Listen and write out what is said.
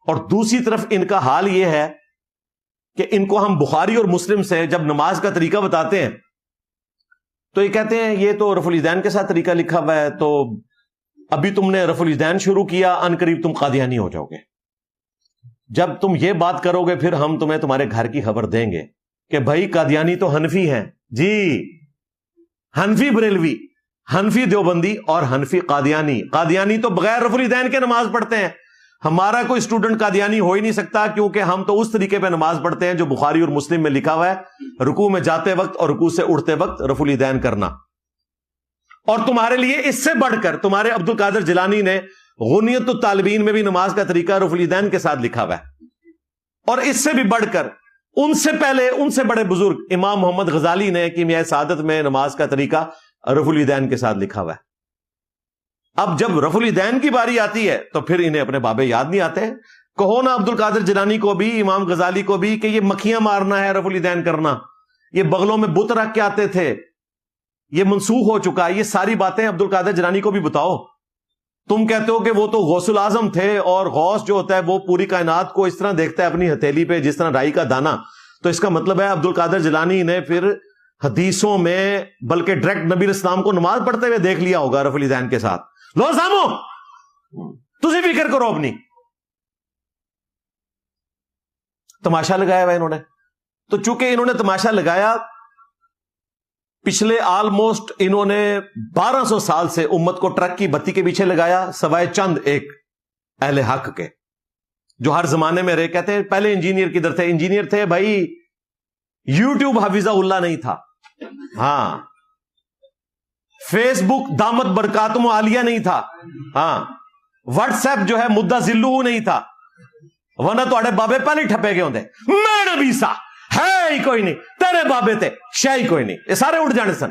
اور دوسری طرف ان کا حال یہ ہے کہ ان کو ہم بخاری اور مسلم سے جب نماز کا طریقہ بتاتے ہیں تو یہ کہتے ہیں یہ تو رفع الیدین کے ساتھ طریقہ لکھا ہوا ہے، تو ابھی تم نے رفع الیدین شروع کیا، ان قریب تم قادیانی ہو جاؤ گے۔ جب تم یہ بات کرو گے پھر ہم تمہیں تمہارے گھر کی خبر دیں گے کہ بھائی قادیانی تو حنفی ہیں جی، حنفی بریلوی، حنفی دیوبندی اور حنفی قادیانی۔ قادیانی تو بغیر رفع الیدین کے نماز پڑھتے ہیں، ہمارا کوئی اسٹوڈنٹ قادیانی ہو ہی نہیں سکتا، کیونکہ ہم تو اس طریقے پہ نماز پڑھتے ہیں جو بخاری اور مسلم میں لکھا ہوا ہے، رکوع میں جاتے وقت اور رکوع سے اٹھتے وقت رفع الیدین کرنا۔ اور تمہارے لیے اس سے بڑھ کر تمہارے عبد القادر جیلانی نے غنیت الطالبین میں بھی نماز کا طریقہ رفع الیدین کے ساتھ لکھا ہوا ہے، اور اس سے بھی بڑھ کر ان سے پہلے ان سے بڑے بزرگ امام محمد غزالی نے کیمیائے سعادت میں نماز کا طریقہ رفع الیدین کے ساتھ لکھا ہوا ہے۔ اب جب رفع الیدین کی باری آتی ہے تو پھر انہیں اپنے بابے یاد نہیں آتے۔ کہو نا عبد القادر جیلانی کو بھی، امام غزالی کو بھی، کہ یہ مکھیاں مارنا ہے رفع الیدین کرنا، یہ بغلوں میں بت رکھ کے آتے تھے، یہ منسوخ ہو چکا ہے۔ یہ ساری باتیں عبد القادر جیلانی کو بھی بتاؤ۔ تم کہتے ہو کہ وہ تو غوث الاعظم تھے، اور غوث جو ہوتا ہے وہ پوری کائنات کو اس طرح دیکھتا ہے اپنی ہتھیلی پہ جس طرح رائی کا دانہ، تو اس کا مطلب ہے عبد القادر جیلانی نے پھر حدیثوں میں بلکہ ڈائریکٹ نبی اسلام کو نماز پڑھتے ہوئے دیکھ لیا ہوگا رفع الیدین کے ساتھ۔ لو سامو تسی فکر کرو اپنی۔ تماشا لگایا ہوا انہوں نے، تو چونکہ انہوں نے تماشا لگایا، پچھلے آلموسٹ انہوں نے 1200 سال سے امت کو ٹرک کی بتی کے پیچھے لگایا، سوائے چند ایک اہل حق کے جو ہر زمانے میں رہے۔ کہتے ہیں پہلے انجینئر کدھر تھے؟ انجینئر تھے بھائی، یوٹیوب حفظہ اللہ نہیں تھا، ہاں، فیس بک دامت برکاتم عالیہ نہیں تھا، ہاں، واٹس ایپ جو ہے مدہ ذلہ نہیں تھا، ورنہ تو بابے پہلے ٹھپے گئے ہوندے، میں نبی سا ہے ہی کوئی نہیں، تیرے بابے تے شے ہی کوئی نہیں، یہ سارے اٹھ جانے سن۔